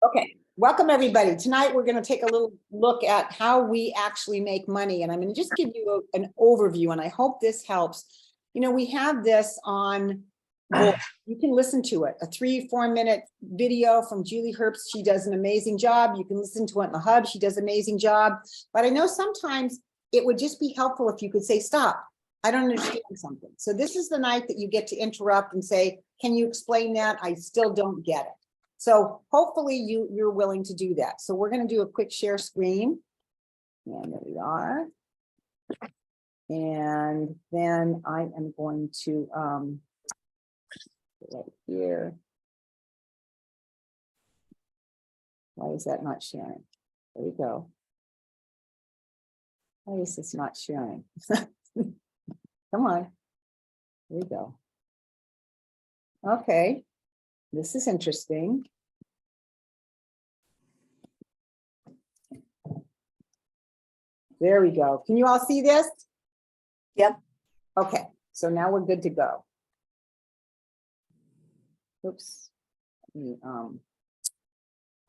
Okay, welcome everybody. Tonight we're going to take a little look at how we actually make money, and I'm going to just give you an overview, and I hope this helps. You know, we have this on board. You can listen to it, a 3-4 minute video from Julie Herbst. She does an amazing job. You can listen to it in the hub. She does an amazing job. But I know sometimes it would just be helpful if you could say, stop, I don't understand something. So this is the night that you get to interrupt and say, can you explain that? I still don't get it. So hopefully you're willing to do that. So we're going to do a quick share screen. And there we are. And then I am going to right here. Why is that not sharing? There we go. Why is this not sharing? Come on. Here we go. Okay. This is interesting. There we go. Can you all see this? Yep. Okay, so now we're good to go. Oops. And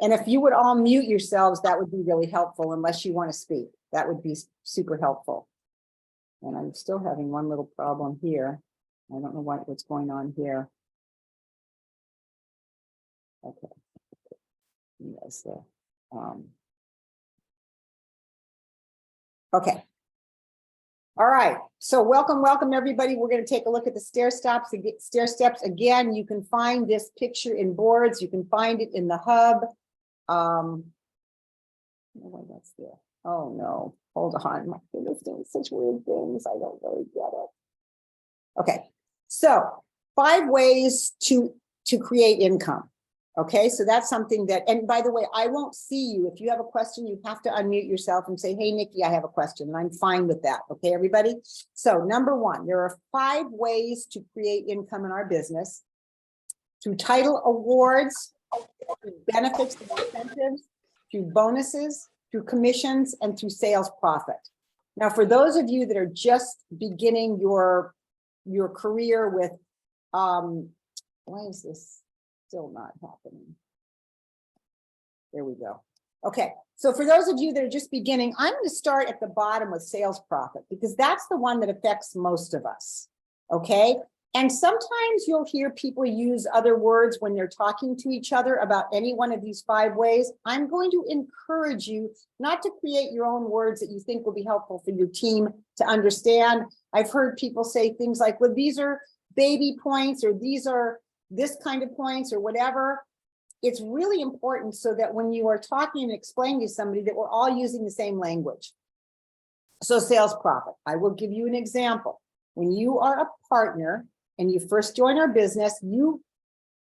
if you would all mute yourselves, that would be really helpful, unless you want to speak. That would be super helpful. And I'm still having one little problem here. I don't know what's going on here. Okay. Yes. Okay. All right. So welcome everybody. We're going to take a look at the stair steps again. You can find this picture in boards. You can find it in the hub. Oh, that's there. Oh no. Hold on. My goodness, doing such weird things. I don't really get it. Okay. So 5 ways to create income. Okay, so that's something that, and by the way, I won't see you. If you have a question, you have to unmute yourself and say, hey, Nikki, I have a question, and I'm fine with that. Okay, everybody? So number 1, there are 5 ways to create income in our business: through title awards, through benefits and incentives, through bonuses, through commissions, and through sales profit. Now, for those of you that are just beginning your career with, why is this still not happening? There we go. Okay, so for those of you that are just beginning, I'm going to start at the bottom with sales profit, because that's the one that affects most of us. Okay, and sometimes you'll hear people use other words when they're talking to each other about any one of these 5 ways. I'm going to encourage you not to create your own words that you think will be helpful for your team to understand. I've heard people say things like, well, these are baby points, or these are this kind of points, or whatever. It's really important so that when you are talking and explaining to somebody that we're all using the same language. So sales profit, I will give you an example. When you are a partner and you first join our business, you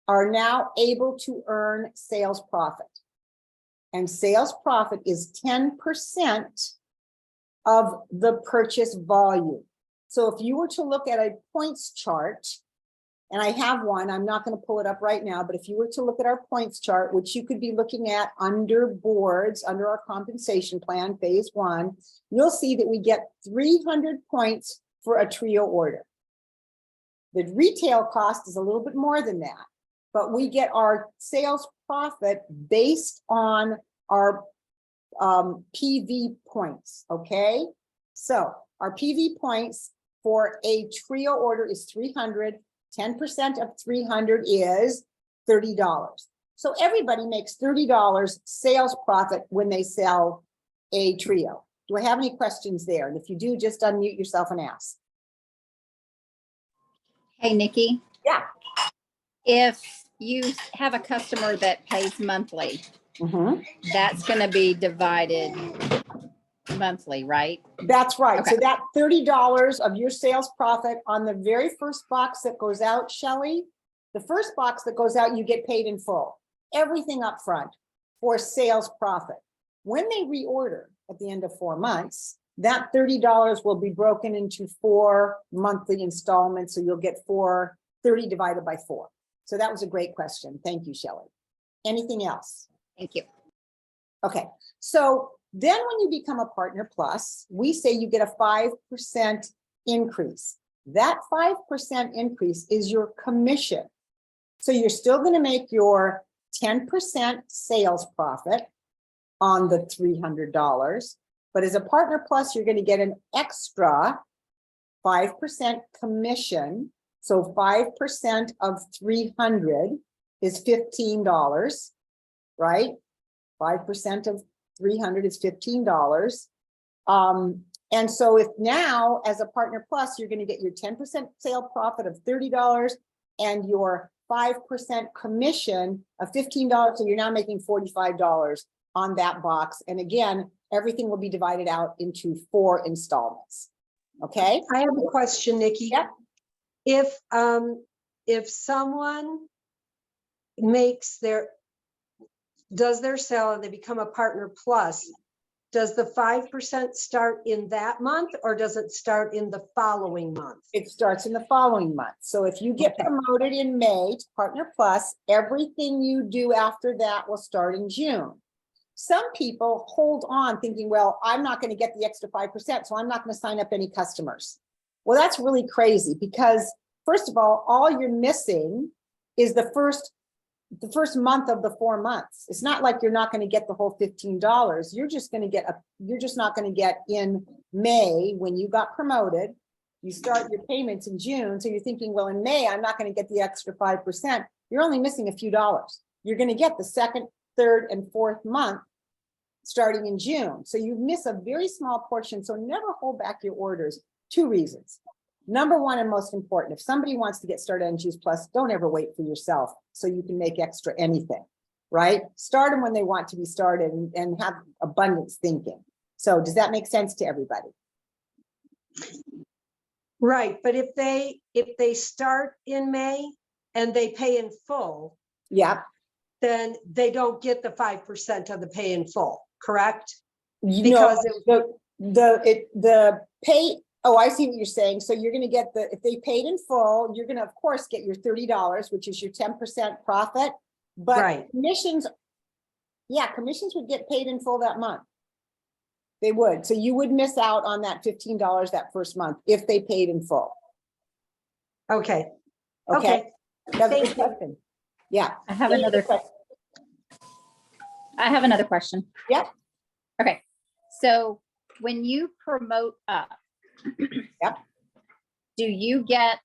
are now able to earn sales profit. And sales profit is 10% of the purchase volume. So if you were to look at a points chart, and I have one, I'm not going to pull it up right now, but if you were to look at our points chart, which you could be looking at under boards, under our compensation plan, phase 1, you'll see that we get 300 points for a trio order. The retail cost is a little bit more than that, but we get our sales profit based on our PV points, okay? So our PV points for a trio order is 300. 10% of 300 is $30. So everybody makes $30 sales profit when they sell a trio. Do I have any questions there? And if you do, just unmute yourself and ask. Hey, Nikki. Yeah. If you have a customer that pays monthly, that's going to be divided monthly, right? That's right. Okay. So that $30 of your sales profit on the very first box that goes out, Shelley, the first box that goes out, you get paid in full. Everything up front for sales profit. When they reorder at the end of 4 months, that $30 will be broken into 4 monthly installments. So you'll get 30 divided by 4. So that was a great question. Thank you, Shelley. Anything else? Thank you. Okay. So then when you become a Partner Plus, we say you get a 5% increase. That 5% increase is your commission. So you're still going to make your 10% sales profit on the $300. But as a Partner Plus, you're going to get an extra 5% commission. So 5% of 300 is $15, right? 5% of 300 is $15. And so if now as a Partner Plus, you're going to get your 10% sale profit of $30 and your 5% commission of $15. So you're now making $45 on that box. And again, everything will be divided out into 4 installments. Okay. I have a question, Nikki. Yep. If someone does their sale and they become a Partner Plus, does the 5% start in that month or does it start in the following month? It starts in the following month. So if you get promoted in May to Partner Plus, everything you do after that will start in June. Some people hold on thinking, well, I'm not going to get the extra 5%, so I'm not going to sign up any customers. Well, that's really crazy because first of all you're missing is the first month of the 4 months. It's not like you're not going to get the whole $15. You're just not going to get in May when you got promoted. You start your payments in June. So you're thinking, well, in May, I'm not going to get the extra 5%. You're only missing a few dollars. You're going to get the second, third, and fourth month starting in June. So you miss a very small portion. So never hold back your orders. 2 reasons. Number one, and most important, if somebody wants to get started on Juice Plus, don't ever wait for yourself so you can make extra anything, right? Start them when they want to be started and have abundance thinking. So does that make sense to everybody? Right, but if they start in May and they pay in full, Yeah. then they don't get the 5% of the pay in full, correct? Because the pay. Oh, I see what you're saying. So you're going to get if they paid in full, you're going to, of course, get your $30, which is your 10% profit. But right. Commissions would get paid in full that month. They would. So you would miss out on that $15 that first month if they paid in full. Okay. Okay. That's a good Thank you. question. Yeah. I have another question. Yep. Okay. So when you promote up, Yep. do you get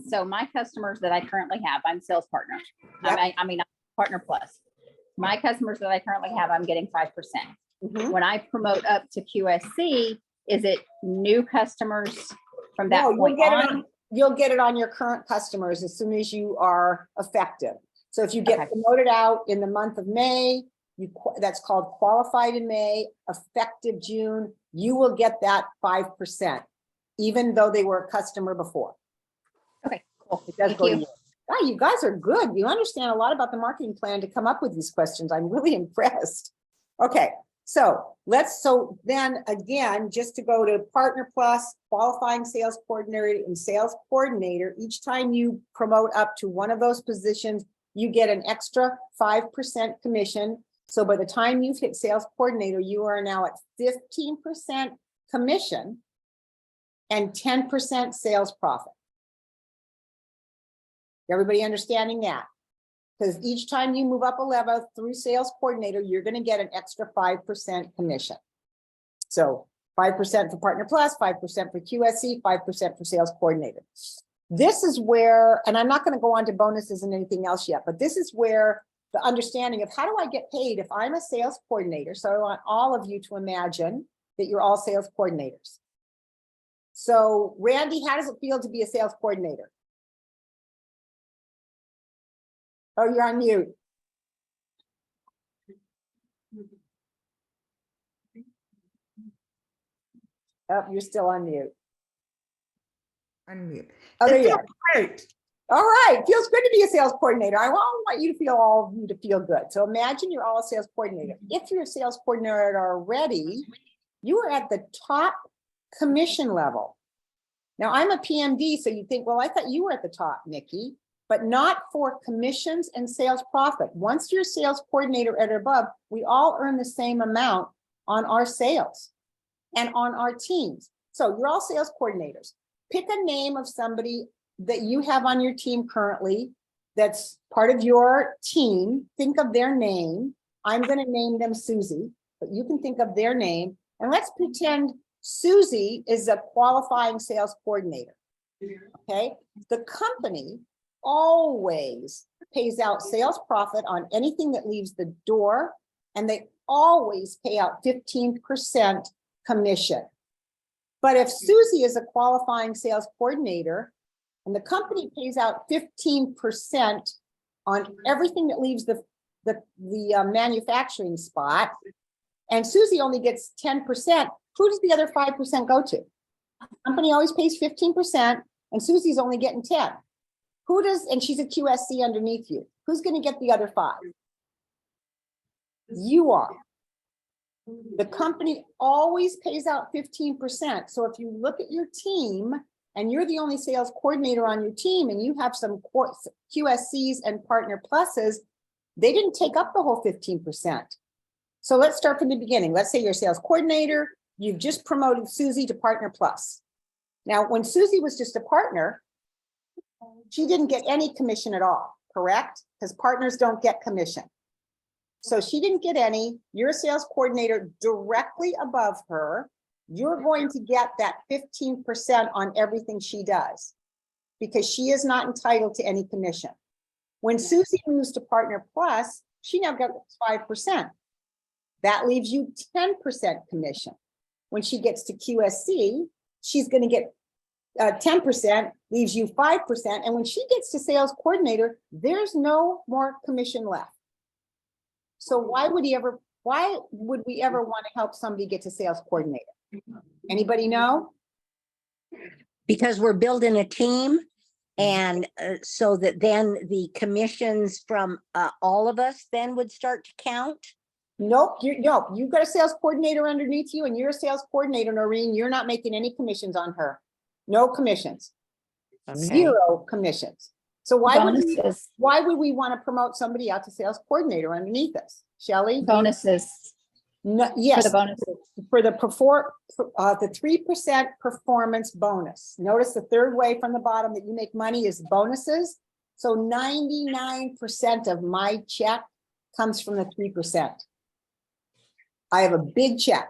so my customers that I currently have, I'm sales partner. Yep. I mean, Partner Plus. My customers that I currently have, I'm getting 5%. Mhm. When I promote up to QSC, is it new customers from that point on? You'll get it on your current customers as soon as you are effective. So if you get promoted out in the month of May, that's called qualified in May, effective June, you will get that 5%, even though they were a customer before. Okay, cool. It does Thank go you. to you. Wow, you guys are good. You understand a lot about the marketing plan to come up with these questions. I'm really impressed. Okay, so then again, just to go to Partner Plus, qualifying sales coordinator and sales coordinator, each time you promote up to one of those positions, you get an extra 5% commission. So by the time you've hit sales coordinator, you are now at 15% commission and 10% sales profit. Everybody understanding that? Because each time you move up a level through sales coordinator, you're going to get an extra 5% commission. So 5% for Partner Plus, 5% for QSC, 5% for sales coordinator. This is where, and I'm not going to go on to bonuses and anything else yet, but this is where the understanding of how do I get paid if I'm a sales coordinator. So I want all of you to imagine that you're all sales coordinators. So Randy, how does it feel to be a sales coordinator? Oh, you're on mute. Oh, you're still on mute. Unmute. Oh, there you are. Great. All right, feels good to be a sales coordinator. I want you to feel all of you to feel good. So imagine you're all a sales coordinator. If you're a sales coordinator already, you are at the top commission level. Now I'm a PMD, so you think, well, I thought you were at the top, Nikki, but not for commissions and sales profit. Once you're sales coordinator and above, we all earn the same amount on our sales and on our teams. So you're all sales coordinators. Pick a name of somebody that you have on your team currently that's part of your team, think of their name. I'm going to name them Susie, but you can think of their name. And let's pretend Susie is a qualifying sales coordinator. Okay. The company always pays out sales profit on anything that leaves the door, and they always pay out 15% commission. But if Susie is a qualifying sales coordinator and the company pays out 15% on everything that leaves the manufacturing spot, and Susie only gets 10%, who does the other 5% go to? Company always pays 15% and Susie's only getting 10. Who does, and she's a QSC underneath you. Who's going to get the other 5? You are. The company always pays out 15%. So if you look at your team and you're the only sales coordinator on your team and you have some QSCs and partner pluses, they didn't take up the whole 15%. So let's start from the beginning. Let's say you're a sales coordinator. You've just promoted Susie to partner plus. Now, when Susie was just a partner, she didn't get any commission at all, correct? Because partners don't get commission. So she didn't get any. You're a sales coordinator directly above her. You're going to get that 15% on everything she does because she is not entitled to any commission. When Susie moves to partner plus, she now gets 5%. That leaves you 10% commission. When she gets to QSC, she's going to get 10%, leaves you 5%. And when she gets to sales coordinator, there's no more commission left. So why would we ever want to help somebody get to sales coordinator? Anybody know? Because we're building a team, and so that then the commissions from all of us then would start to count. Nope, you've got a sales coordinator underneath you and you're a sales coordinator, Noreen. You're not making any commissions on her. No commissions. Okay. 0 commissions. So why would we want to promote somebody out to sales coordinator underneath us? Shelley? Bonuses. No, yes. For the bonuses. For the 3% performance bonus. Notice the third way from the bottom that you make money is bonuses. So 99% of my check comes from the 3%. I have a big check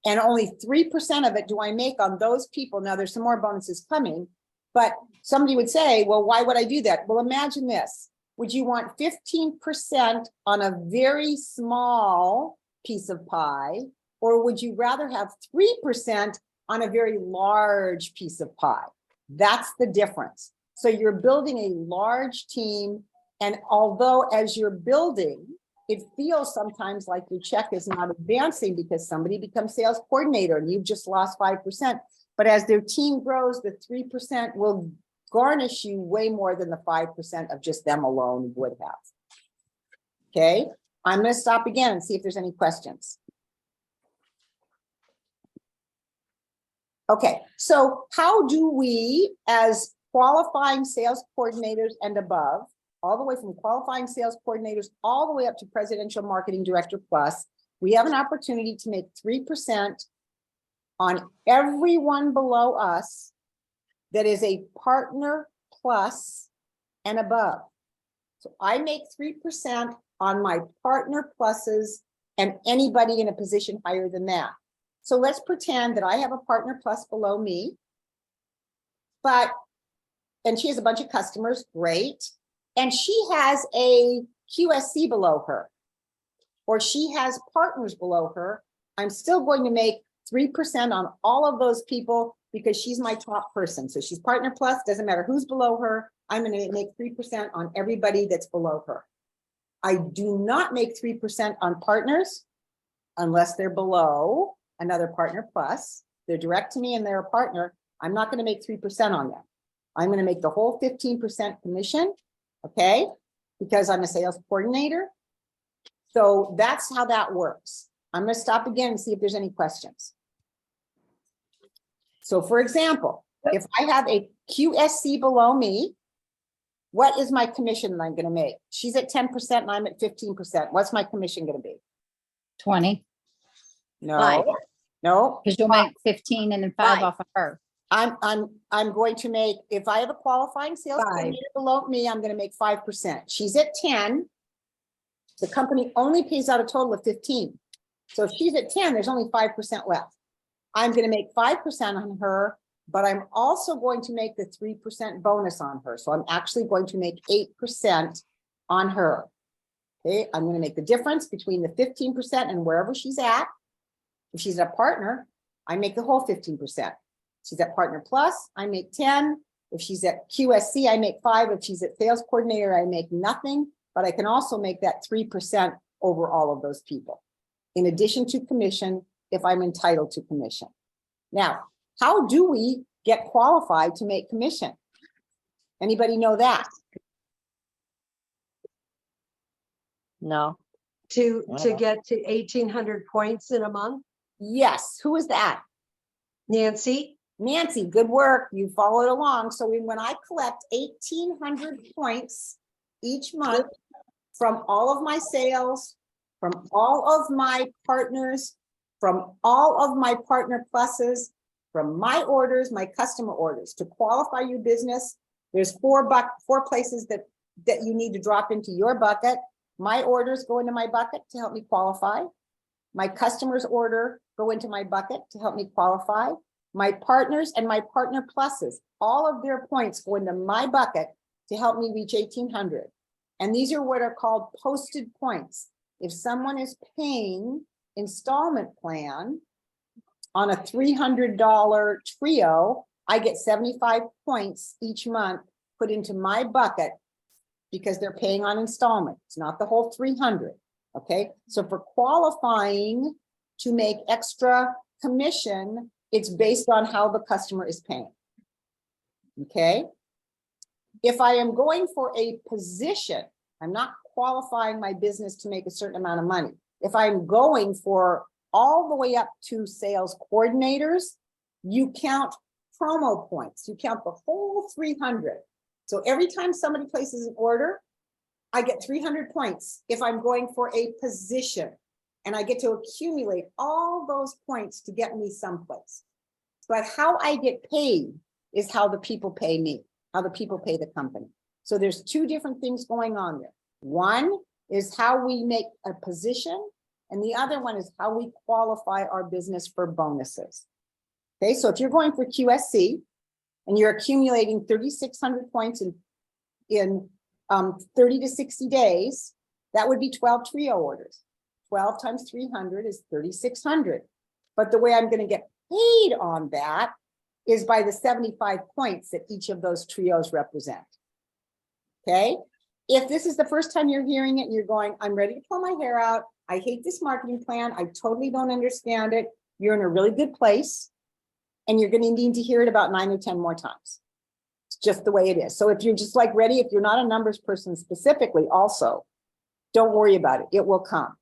and only 3% of it do I make on those people. Now there's some more bonuses coming, but somebody would say, well, why would I do that? Well, imagine this. Would you want 15% on a very small piece of pie, or would you rather have 3% on a very large piece of pie? That's the difference. So you're building a large team, and although as you're building, it feels sometimes like your check is not advancing because somebody becomes sales coordinator and you've just lost 5%. But as their team grows, the 3% will garnish you way more than the 5% of just them alone would have. Okay, I'm going to stop again and see if there's any questions. Okay, so how do we, as qualifying sales coordinators and above, all the way from qualifying sales coordinators all the way up to presidential marketing director plus, we have an opportunity to make 3% on everyone below us that is a partner plus and above. So I make 3% on my partner pluses and anybody in a position higher than that. So let's pretend that I have a partner plus below me, and she has a bunch of customers, great. And she has a QSC below her, or she has partners below her. I'm still going to make 3% on all of those people because she's my top person. So she's partner plus, doesn't matter who's below her. I'm going to make 3% on everybody that's below her. I do not make 3% on partners unless they're below another partner plus. They're direct to me and they're a partner. I'm not going to make 3% on them. I'm going to make the whole 15% commission. Okay, because I'm a sales coordinator. So that's how that works. I'm going to stop again and see if there's any questions. So for example, if I have a QSC below me, what is my commission that I'm going to make? She's at 10% and I'm at 15%. What's my commission going to be? 20. No, Five. no. Because you'll make 15 and then 5 Five. off of her. I'm going to make, if I have a qualifying sales 5. coordinator below me, I'm gonna make 5%. She's at 10. The company only pays out a total of 15. So if she's at 10, there's only 5% left. I'm gonna make 5% on her, but I'm also going to make the 3% bonus on her. So I'm actually going to make 8% on her. Okay, I'm gonna make the difference between the 15% and wherever she's at. If she's a partner, I make the whole 15%. She's at partner plus, I make 10. If she's at QSC, I make 5. If she's at sales coordinator, I make nothing, but I can also make that 3% over all of those people. In addition to commission, if I'm entitled to commission. Now, how do we get qualified to make commission? Anybody know that? No. To Wow. get to 1,800 points in a month? Yes, who is that? Nancy? Nancy, good work. You followed along. So when I collect 1,800 points each month from all of my sales, from all of my partners, from all of my partner pluses, from my orders, my customer orders, to qualify your business, there's four places that you need to drop into your bucket. My orders go into my bucket to help me qualify. My customers' order go into my bucket to help me qualify. My partners and my partner pluses, all of their points go into my bucket to help me reach 1,800. And these are what are called posted points. If someone is paying installment plan on a $300 trio, I get 75 points each month put into my bucket because they're paying on installment. It's not the whole 300. Okay, so for qualifying to make extra commission, it's based on how the customer is paying. Okay, if I am going for a position, I'm not qualifying my business to make a certain amount of money. If I'm going for all the way up to sales coordinators, you count promo points. You count the whole 300. So every time somebody places an order, I get 300 points if I'm going for a position, and I get to accumulate all those points to get me someplace. But how I get paid is how the people pay me, how the people pay the company. So there's two different things going on there. One is how we make a position, and the other one is how we qualify our business for bonuses. Okay, so if you're going for QSC and you're accumulating 3,600 points in 30 to 60 days, that would be 12 trio orders. 12 times 300 is 3,600. But the way I'm going to get paid on that is by the 75 points that each of those trios represent. Okay. If this is the first time you're hearing it and you're going, I'm ready to pull my hair out. I hate this marketing plan. I totally don't understand it. You're in a really good place, and you're going to need to hear it about 9 or 10 more times. Just the way it is. So if you're just like ready, if you're not a numbers person specifically also, don't worry about it. It will come.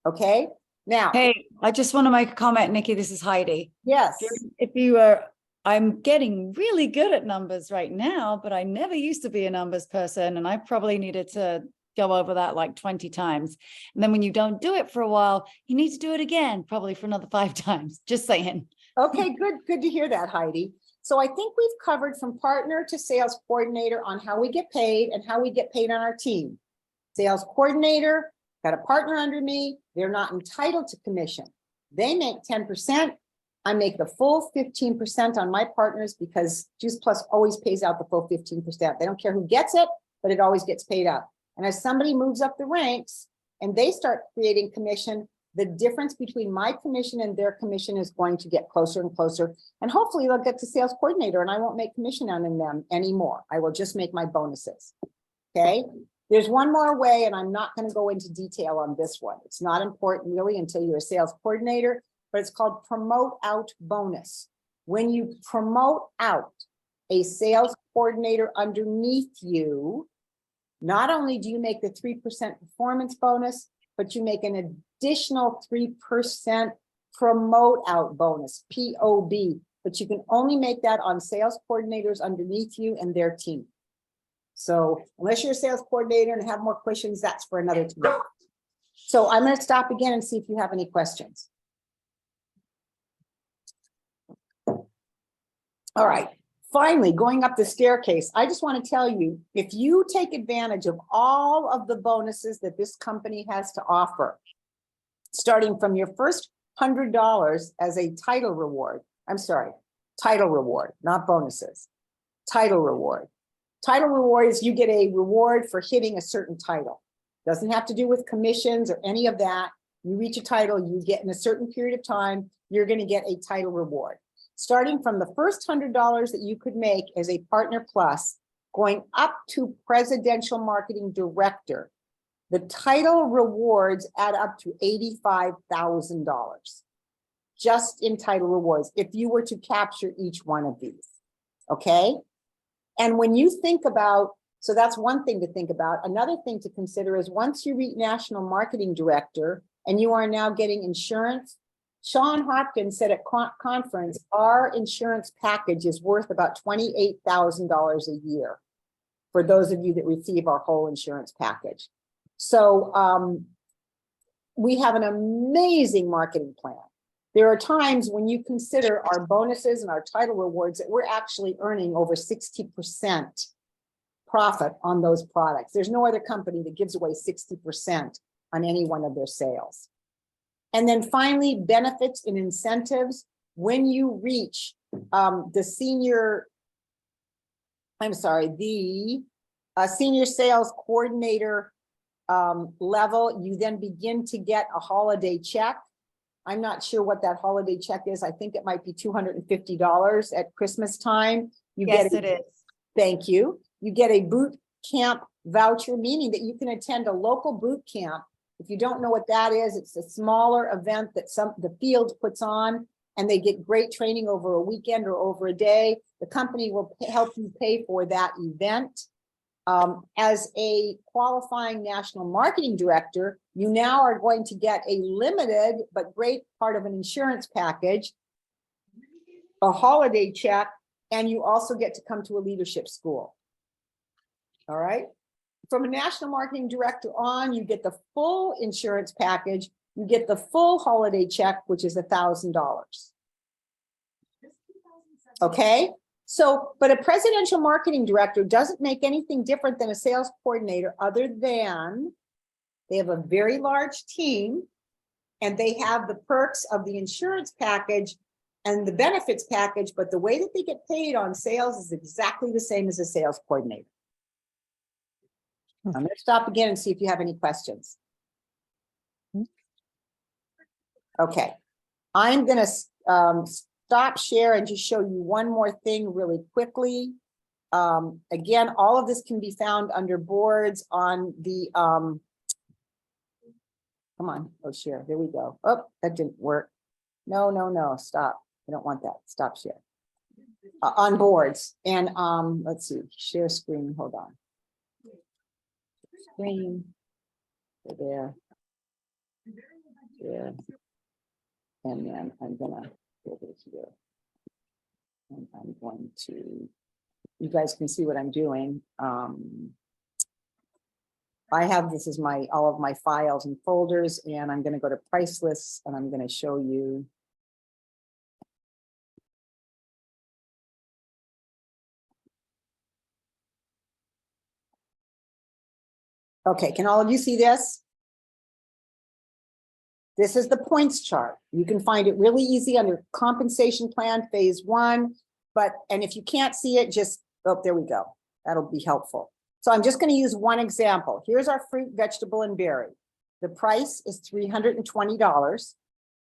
Okay. Now. Hey, I just want to make a comment, Nikki. This is Heidi. Yes. If you are, I'm getting really good at numbers right now, but I never used to be a numbers person. And I probably needed to go over that like 20 times. And then when you don't do it for a while, you need to do it again, probably for another 5 times. Just saying. Okay, Good to hear that, Heidi. So I think we've covered from partner to sales coordinator on how we get paid and how we get paid on our team. Sales coordinator, got a partner under me. They're not entitled to commission. They make 10%. I make the full 15% on my partners because Juice Plus always pays out the full 15%. They don't care who gets it, but it always gets paid out. And as somebody moves up the ranks and they start creating commission, the difference between my commission and their commission is going to get closer and closer. And hopefully they'll get to sales coordinator and I won't make commission on them anymore. I will just make my bonuses. Okay. There's one more way, and I'm not going to go into detail on this one. It's not important really until you're a sales coordinator, but it's called promote out bonus. When you promote out a sales coordinator underneath you, not only do you make the 3% performance bonus, but you make an additional 3% promote out bonus, POB, but you can only make that on sales coordinators underneath you and their team. So unless you're a sales coordinator and have more questions, that's for another time. So I'm going to stop again and see if you have any questions. All right, finally, going up the staircase, I just want to tell you, if you take advantage of all of the bonuses that this company has to offer, starting from your first $100 as a title reward, I'm sorry, title reward, not bonuses, title reward. Title reward is you get a reward for hitting a certain title. Doesn't have to do with commissions or any of that. You reach a title, you get in a certain period of time, you're going to get a title reward. Starting from the first $100 that you could make as a Partner Plus, going up to Presidential Marketing Director, the title rewards add up to $85,000 just in title rewards if you were to capture each one of these. Okay. And when you think about, so that's one thing to think about. Another thing to consider is once you reach National Marketing Director and you are now getting insurance, Sean Hopkins said at conference, our insurance package is worth about $28,000 a year for those of you that receive our whole insurance package. So we have an amazing marketing plan. There are times when you consider our bonuses and our title rewards that we're actually earning over 60% profit on those products. There's no other company that gives away 60% on any one of their sales. And then finally, benefits and incentives. When you reach the senior sales coordinator level, you then begin to get a holiday check. I'm not sure what that holiday check is. I think it might be $250 at Christmas time. Yes, it is. Thank you. You get a boot camp voucher, meaning that you can attend a local boot camp. If you don't know what that is, it's a smaller event that the field puts on, and they get great training over a weekend or over a day. The company will help you pay for that event. As a qualifying National Marketing Director, you now are going to get a limited but great part of an insurance package, a holiday check, and you also get to come to a leadership school. All right. From a National Marketing Director on, you get the full insurance package, you get the full holiday check, which is $1,000. Okay. So, but a Presidential Marketing Director doesn't make anything different than a sales coordinator, other than they have a very large team and they have the perks of the insurance package and the benefits package, but the way that they get paid on sales is exactly the same as a sales coordinator. I'm going to stop again and see if you have any questions. Okay, I'm going to stop share and just show you one more thing really quickly. Again, all of this can be found under boards on the, come on, oh, share, there we go. Oh, that didn't work. No, stop. I don't want that, stop share. On boards, and let's see, share screen, hold on. Screen, there, there, and then I'm gonna go here. And I'm going to, you guys can see what I'm doing. I have, this is all of my files and folders, and I'm going to go to price lists, and I'm going to show you. Okay, can all of you see this? This is the points chart. You can find it really easy under compensation plan phase 1, and if you can't see it, just, oh, there we go. That'll be helpful. So I'm just going to use one example. Here's our fruit, vegetable, and berry. The price is $320.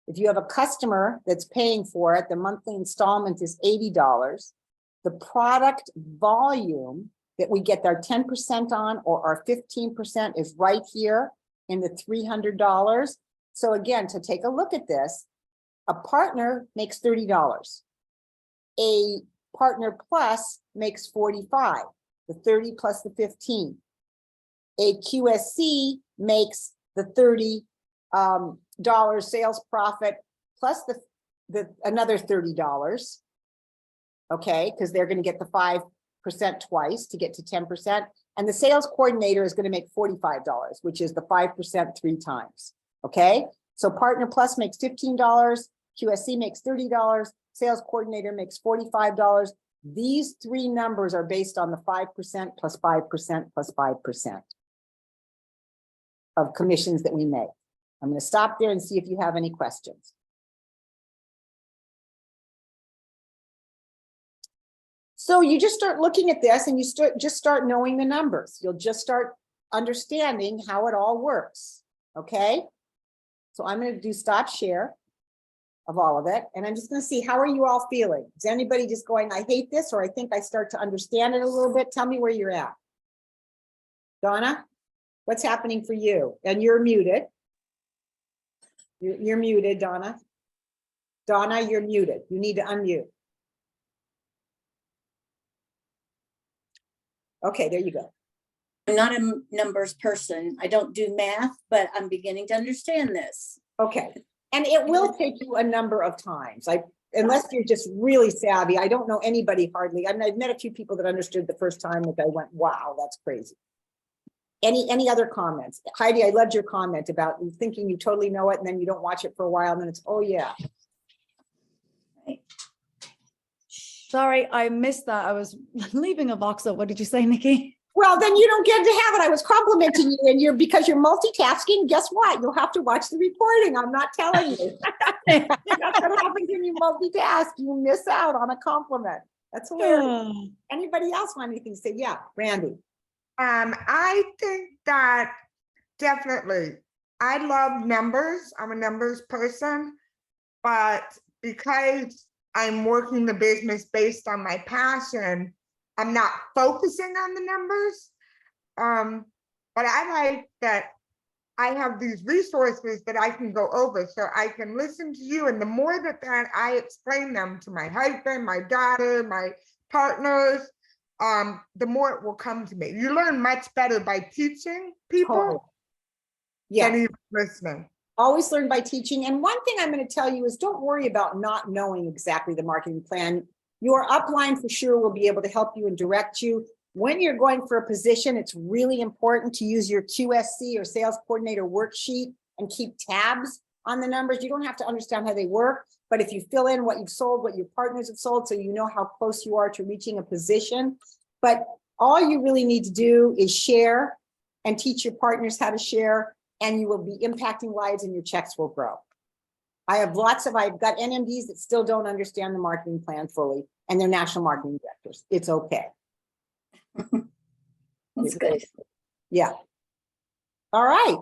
If you have a customer that's paying for it, the monthly installment is $80. The product volume that we get our 10% on, or our 15%, is right here in the $300. So again, to take a look at this, a partner makes $30. A Partner Plus makes $45, the 30 plus the 15. A QSC makes the $30 sales profit plus the another $30. Okay, because they're going to get the 5% twice to get to 10%. And the sales coordinator is going to make $45, which is the 5% 3 times. Okay, so Partner Plus makes $15, QSC makes $30, sales coordinator makes $45. These three numbers are based on the 5% plus 5% plus 5% of commissions that we make. I'm going to stop there and see if you have any questions. So you just start looking at this and you start knowing the numbers. You'll just start understanding how it all works. Okay. So I'm going to do stop share of all of it. And I'm just going to see, how are you all feeling? Is anybody just going, I hate this, or I think I start to understand it a little bit? Tell me where you're at. Donna, what's happening for you? And you're muted. You're muted, Donna. Donna, you're muted. You need to unmute. Okay, there you go. I'm not a numbers person. I don't do math, but I'm beginning to understand this. Okay, and it will take you a number of times. Unless you're just really savvy. I don't know anybody hardly. I mean, I've met a few people that understood the first time that I went, wow, that's crazy. Any other comments? Heidi, I loved your comment about thinking you totally know it and then you don't watch it for a while and then it's, oh yeah. Sorry, I missed that. I was leaving a Voxer. What did you say, Nikki? Well, then you don't get to have it. I was complimenting you and because you're multitasking, guess what? You'll have to watch the recording. I'm not telling you. That's what happens when you multitask. You miss out on a compliment. That's hilarious. Anybody else want anything to say? Yeah, Randy. I think that definitely, I love numbers. I'm a numbers person, but because I'm working the business based on my passion, I'm not focusing on the numbers. But I like that I have these resources that I can go over, so I can listen to you. And the more that I explain them to my husband, my daughter, my partners, the more it will come to me. You learn much better by teaching people Totally. Yeah. than even listening. Always learn by teaching. And one thing I'm going to tell you is don't worry about not knowing exactly the marketing plan. Your upline for sure will be able to help you and direct you. When you're going for a position, it's really important to use your QSC or sales coordinator worksheet and keep tabs on the numbers. You don't have to understand how they work, but if you fill in what you've sold, what your partners have sold, so you know how close you are to reaching a position. But all you really need to do is share and teach your partners how to share, and you will be impacting lives and your checks will grow. I've got NMDs that still don't understand the marketing plan fully, and they're national marketing directors. It's okay. That's good. Yeah. All right.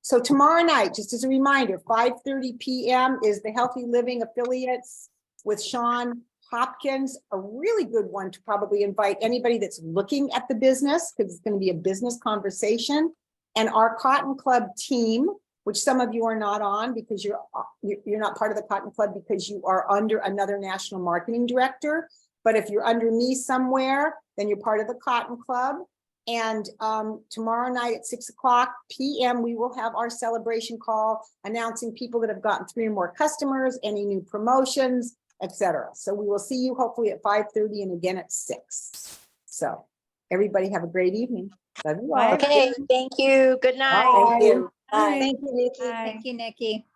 So tomorrow night, just as a reminder, 5:30 p.m. is the Healthy Living Affiliates with Sean Hopkins, a really good one to probably invite anybody that's looking at the business, because it's going to be a business conversation. And our Cotton Club team, which some of you are not on because you're not part of the Cotton Club because you are under another national marketing director. But if you're under me somewhere, then you're part of the Cotton Club. And tomorrow night at 6 o'clock p.m., we will have our celebration call announcing people that have gotten 3 or more customers, any new promotions, etc. So we will see you hopefully at 5:30 and again at 6. So everybody have a great evening. Love you all. Okay, thank you. Good night. Bye. Thank you. Thank you, Nikki. Thank you, Nikki.